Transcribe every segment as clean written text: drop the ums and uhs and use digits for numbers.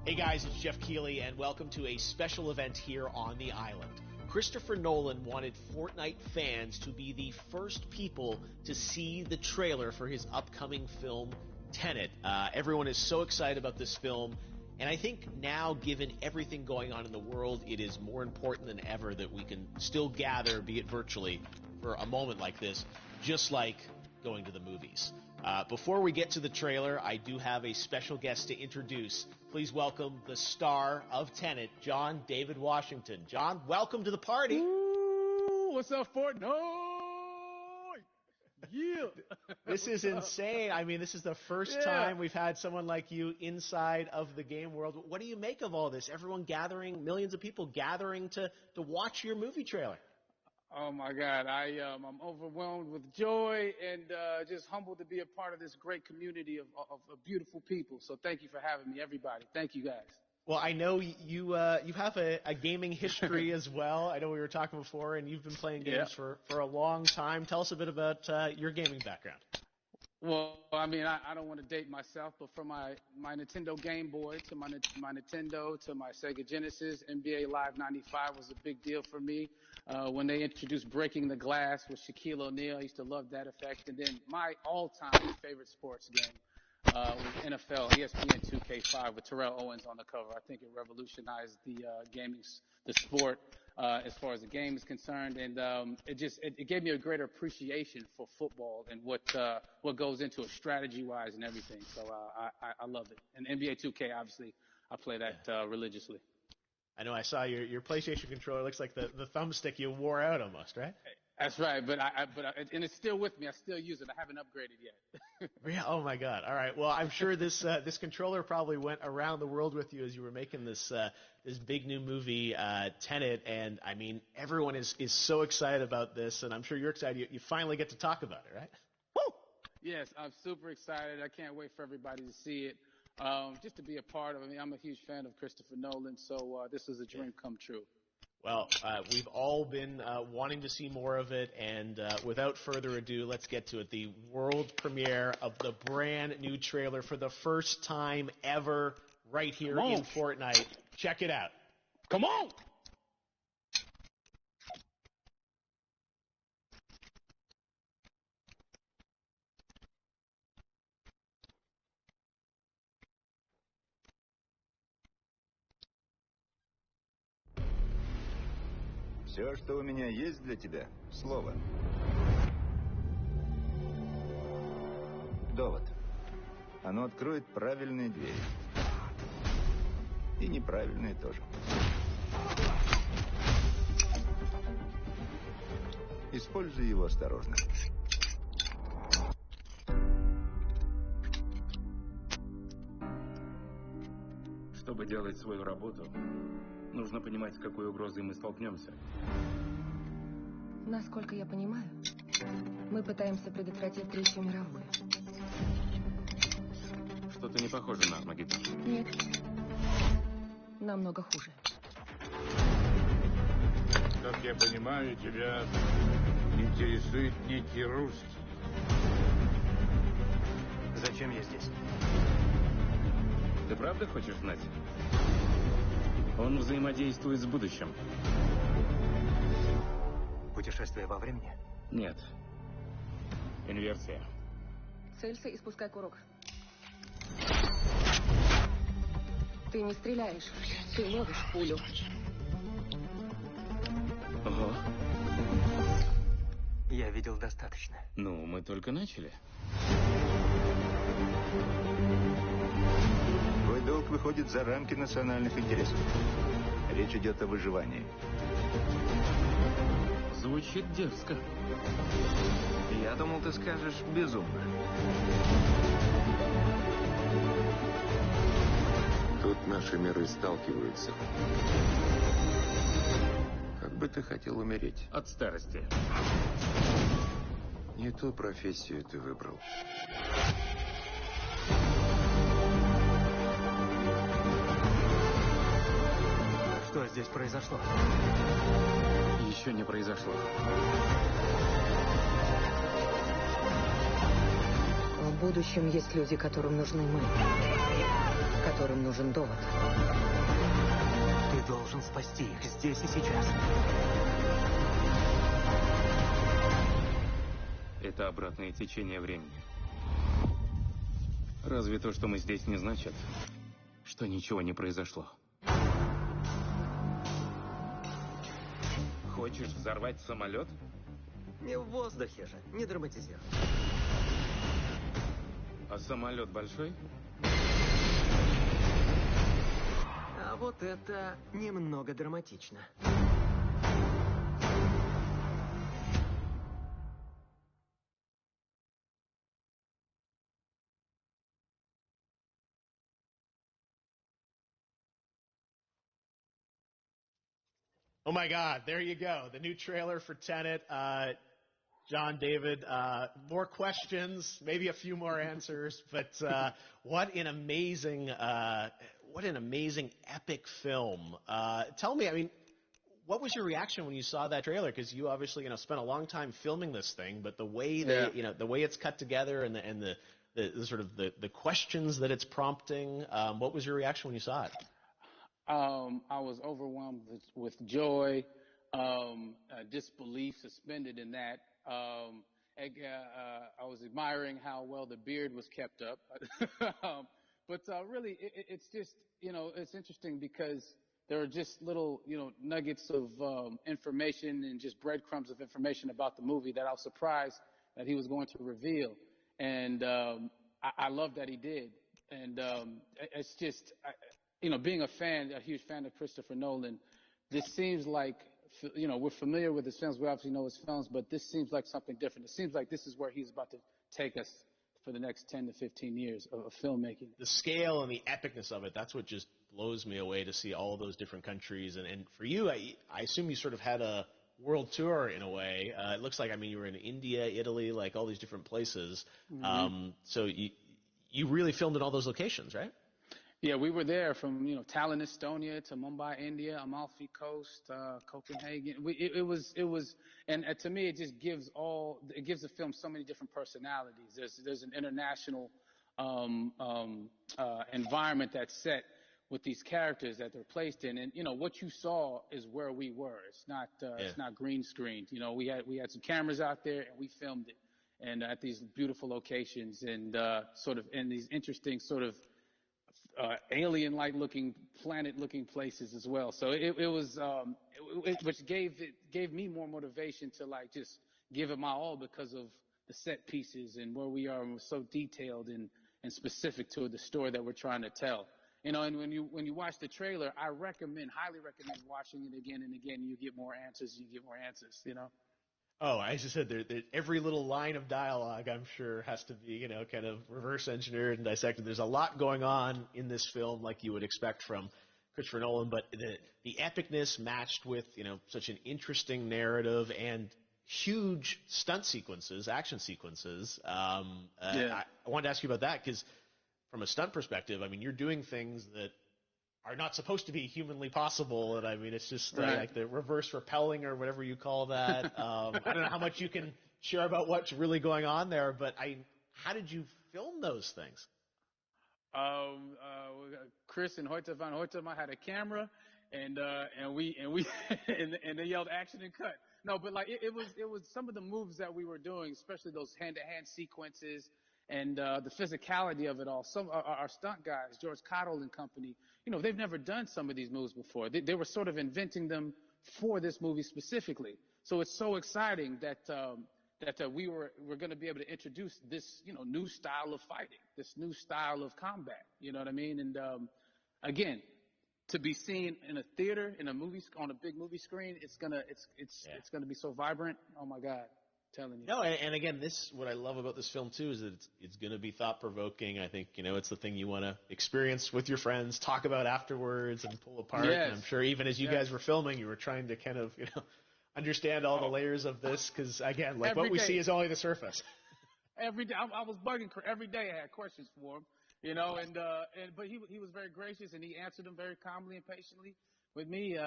Hey guys, it's Jeff Keighley, and welcome to a special event here on the island. Christopher Nolan wanted Fortnite fans to be the first people to see the trailer for his upcoming film, Tenet. Everyone is so excited about this film, and I think now, given everything going on in the world, it is more important than ever that we can still gather, be it virtually, for a moment like this, just like going to the movies. Before we get to the trailer, I do have a special guest to introduce. Please welcome the star of Tenet, John David Washington. John, welcome to the party. Ooh, what's up, Fortnite? Yeah. This is insane. I mean, this is the first time we've had someone like you inside of the game world. What do you make of all this? Everyone gathering, millions of people gathering to watch your movie trailer. Oh my God, I'm overwhelmed with joy and just humbled to be a part of this great community of beautiful people. So thank you for having me, everybody. Thank you, guys. Well, I know you have a gaming history as well. I know we were talking before, and you've been playing games for a long time. Tell us a bit about your gaming background. Well, I mean, I don't want to date myself, but from my Nintendo Game Boy to my Nintendo to my Sega Genesis, NBA Live 95 was a big deal for me. When they introduced Breaking the Glass with Shaquille O'Neal, I used to love that effect. And then my all-time favorite sports game was NFL ESPN 2K5 with Terrell Owens on the cover. I think it revolutionized the sport as far as the game is concerned, and it gave me a greater appreciation for football and what goes into it strategy-wise and everything. So I love it. And NBA 2K, obviously, I play that religiously. I know I saw your PlayStation controller. Looks like the thumbstick you wore out almost, right? That's right, and it's still with me. I still use it. I haven't upgraded yet. Yeah. Oh my God. All right. Well, I'm sure this controller probably went around the world with you as you were making this big new movie, Tenet. And I mean, everyone is so excited about this, and I'm sure you're excited. You finally get to talk about it, right? Woo! Yes, I'm super excited. I can't wait for everybody to see it. Just to be a part of it. I mean, I'm a huge fan of Christopher Nolan, so this is a dream come true. Well, we've all been wanting to see more of it, and without further ado, let's get to it. The world premiere of the brand new trailer for the first time ever right here in Fortnite. Check it out. Come on! Все, что у меня есть для тебя, слово. Довод. Оно откроет правильные двери. И неправильные тоже. Используй его осторожно. Чтобы делать свою работу, нужно понимать, с какой угрозой мы столкнемся. Насколько я понимаю, мы пытаемся предотвратить Третью мировую. Что-то не похоже на Армагеддон. Нет. Намного хуже. Как я понимаю, тебя интересует некий русский. Зачем я здесь? Ты правда хочешь знать? Он взаимодействует с будущим. Путешествие во времени? Нет. Инверсия. Целься и спускай курок. Ты не стреляешь, ты ловишь пулю. Ого. Я видел достаточно. Ну, мы только начали. Твой долг выходит за рамки национальных интересов. Речь идет о выживании. Звучит дерзко. Я думал, ты скажешь безумно. Тут наши миры сталкиваются. Как бы ты хотел умереть? От старости. Не ту профессию ты выбрал. Что здесь произошло? Еще не произошло. В будущем есть люди, которым нужны мы. которым нужен довод. Ты должен спасти их здесь и сейчас. Это обратное течение времени. Разве то, что мы здесь, не значит, что ничего не произошло? Хочешь взорвать самолет? Не в воздухе же, не драматизируй. А самолет большой? А вот это немного драматично. Oh my God, there you go. The new trailer for Tenet. John, David, more questions, maybe a few more answers, but what an amazing epic film. Tell me, I mean, what was your reaction when you saw that trailer? Because you obviously, spent a long time filming this thing, but the way the way it's cut together and the sort of the questions that it's prompting, what was your reaction when you saw it? I was overwhelmed with joy, disbelief suspended in that. I was admiring how well the beard was kept up. But really, it's just, it's interesting because there are just little, nuggets of information and just breadcrumbs of information about the movie that I was surprised that he was going to reveal. And I love that he did. And it's just, being a huge fan of Christopher Nolan, this seems like, we're familiar with his films. We obviously know his films, but this seems like something different. It seems like this is where he's about to take us for the next 10 to 15 years of filmmaking. The scale and the epicness of it, that's what just blows me away to see all those different countries. And for you, I assume you sort of had a world tour in a way. It looks like, you were in India, Italy, like all these different places. Mm-hmm. So you really filmed in all those locations, right? Yeah, we were there from, Tallinn, Estonia to Mumbai, India, Amalfi Coast, Copenhagen. It was, and to me, it just gives the film so many different personalities. There's an international environment that's set with these characters that they're placed in, and what you saw is where we were. It's not green screened. We had some cameras out there and we filmed it, and at these beautiful locations and sort of in these interesting sort of alien-like looking, planet-looking places as well. So it was, which gave me more motivation to just give it my all because of the set pieces and where we are, and we're so detailed and specific to the story that we're trying to tell. And when you watch the trailer, I highly recommend watching it again and again. You get more answers. Oh, as you said, every little line of dialogue, I'm sure, has to be, kind of reverse engineered and dissected. There's a lot going on in this film, like you would expect from Christopher Nolan, but the epicness matched with, such an interesting narrative and huge stunt sequences, action sequences. I wanted to ask you about that because from a stunt perspective, you're doing things that are not supposed to be humanly possible, and it's just like the reverse rappelling or whatever you call that. I don't know how much you can share about what's really going on there, but how did you film those things? Chris and Hoyte van Hoytema had a camera, and they yelled action and cut. No, but it was some of the moves that we were doing, especially those hand-to-hand sequences. And the physicality of it all. Some our stunt guys, George Cottle and company, they've never done some of these moves before. They were sort of inventing them for this movie specifically. So it's so exciting that we're going to be able to introduce this new style of fighting, this new style of combat. You know what I mean? And again, to be seen in a theater, in a movie, on a big movie screen, it's gonna be so vibrant. Oh my God. Telling you. No, and again, what I love about this film too is that it's going to be thought provoking. I think it's the thing you want to experience with your friends, talk about afterwards, and pull apart. Yes. And I'm sure even as you guys were filming, you were trying to kind of understand all the layers of this because again, what we see is only the surface. Every day, I was bugging. Every day, I had questions for him, but he was very gracious and he answered them very calmly and patiently with me.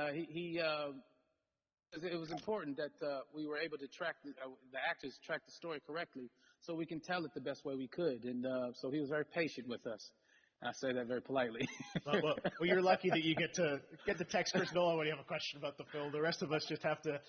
It was important that we were able to track the actors track the story correctly, so we can tell it the best way we could. And so he was very patient with us. And I say that very politely. Well, you're lucky that you get to text Chris Nolan when you have a question about the film. The rest of us just have to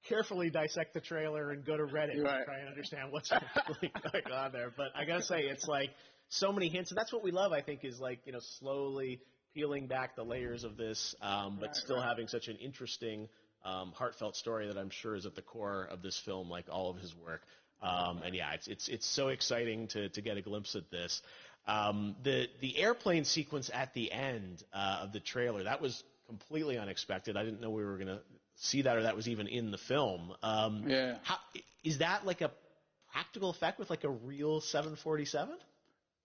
carefully dissect the trailer and go to Reddit to try and understand what's actually going on there. But I gotta say, it's like so many hints, and that's what we love. I think is like slowly peeling back the layers of this, but still having such an interesting, heartfelt story that I'm sure is at the core of this film, like all of his work. And yeah, it's so exciting to get a glimpse at this. The airplane sequence at the end of the trailer, that was completely unexpected. I didn't know we were gonna see that, or that was even in the film. Is that like a practical effect with like a real 747?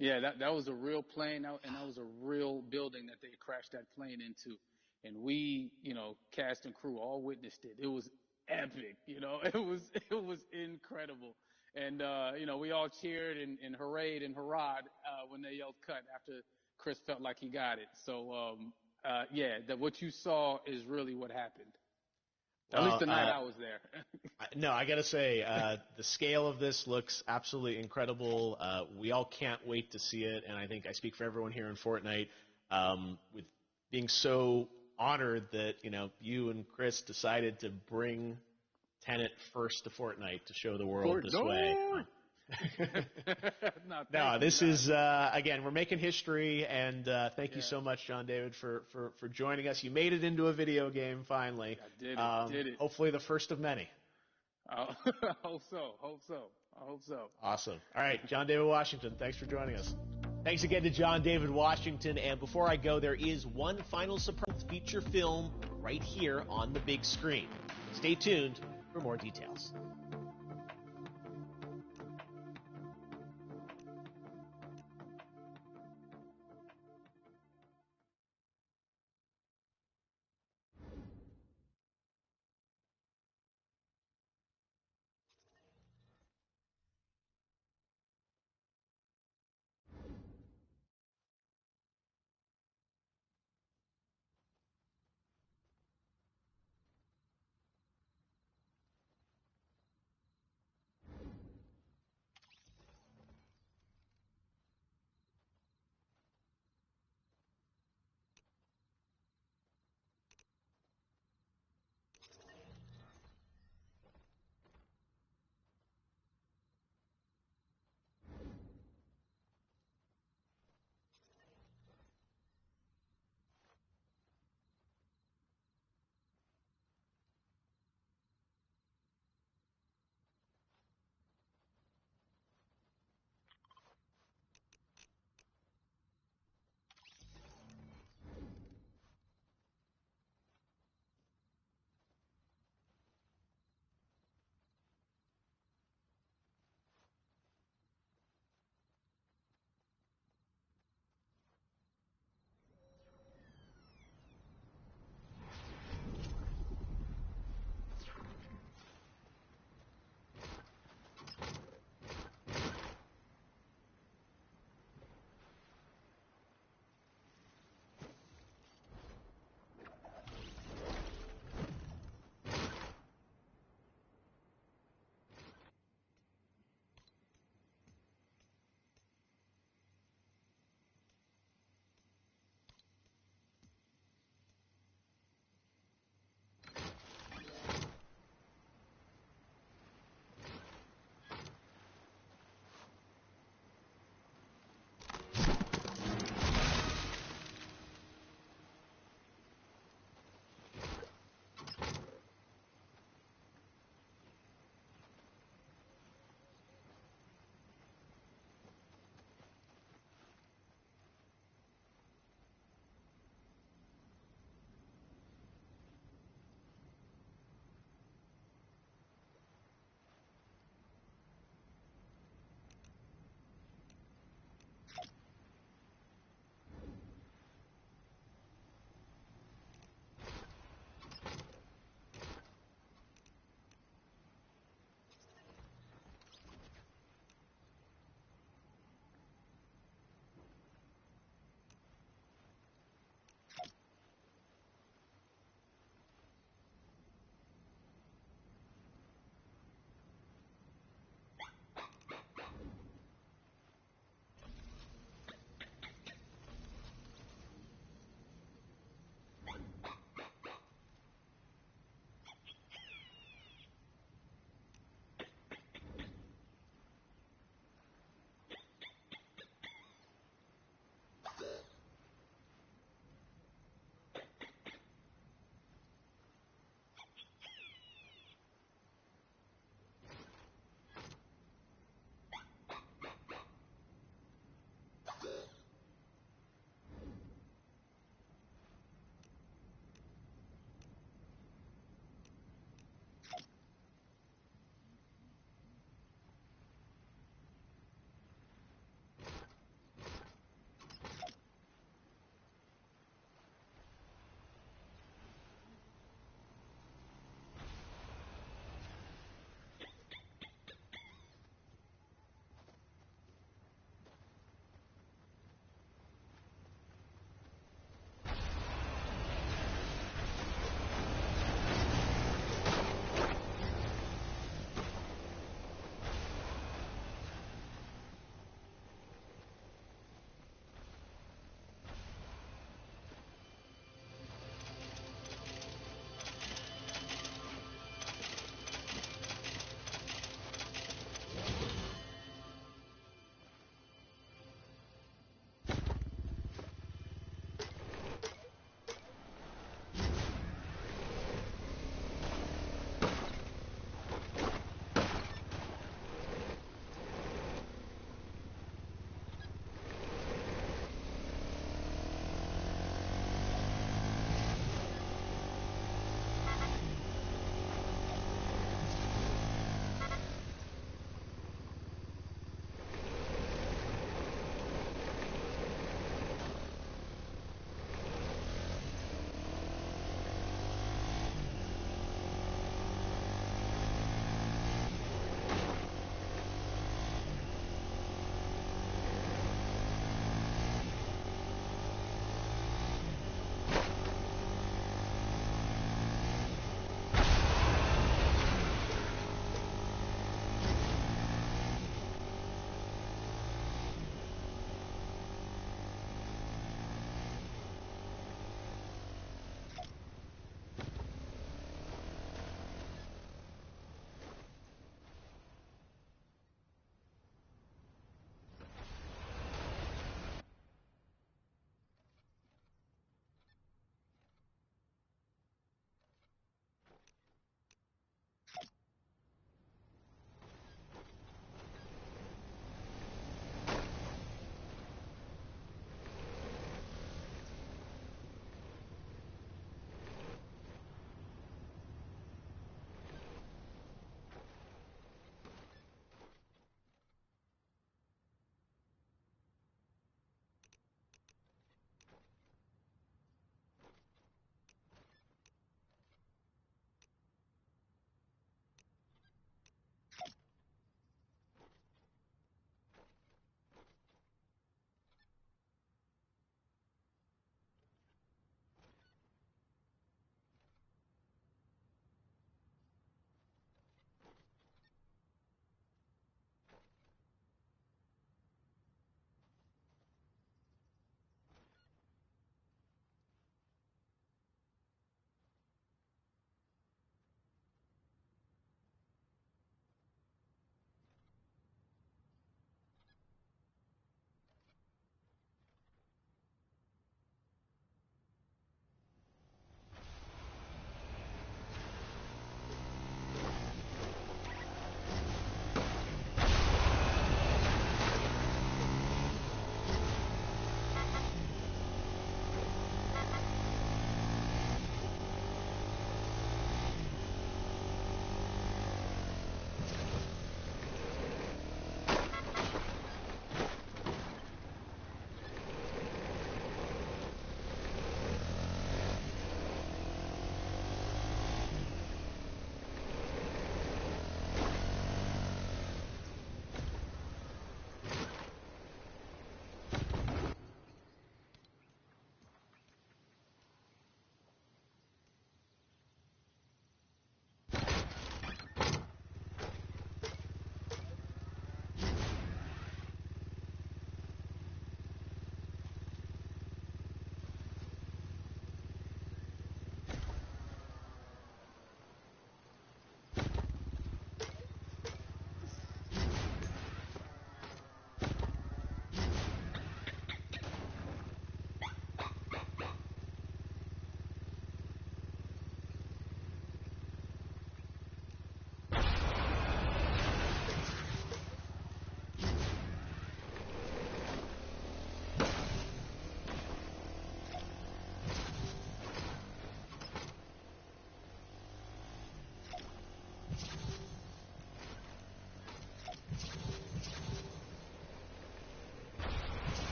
Yeah, that was a real plane, and that was a real building that they crashed that plane into. And we, cast and crew all witnessed it. It was epic, it was incredible. And, we all cheered and hurrayed and hurrahed when they yelled cut after Chris felt like he got it. So, what you saw is really what happened. At least the night I was there. No, I got to say, the scale of this looks absolutely incredible. We all can't wait to see it, and I think I speak for everyone here in Fortnite with being so honored that you and Chris decided to bring Tenet first to Fortnite to show the world this way. No, this is again, we're making history, and thank you so much, John David, for joining us. You made it into a video game finally. I did it. Hopefully the first of many. I hope so. Awesome. All right, John David Washington, thanks for joining us. Thanks again to John David Washington. And before I go, there is one final surprise feature film right here on the big screen. Stay tuned for more details.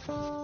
you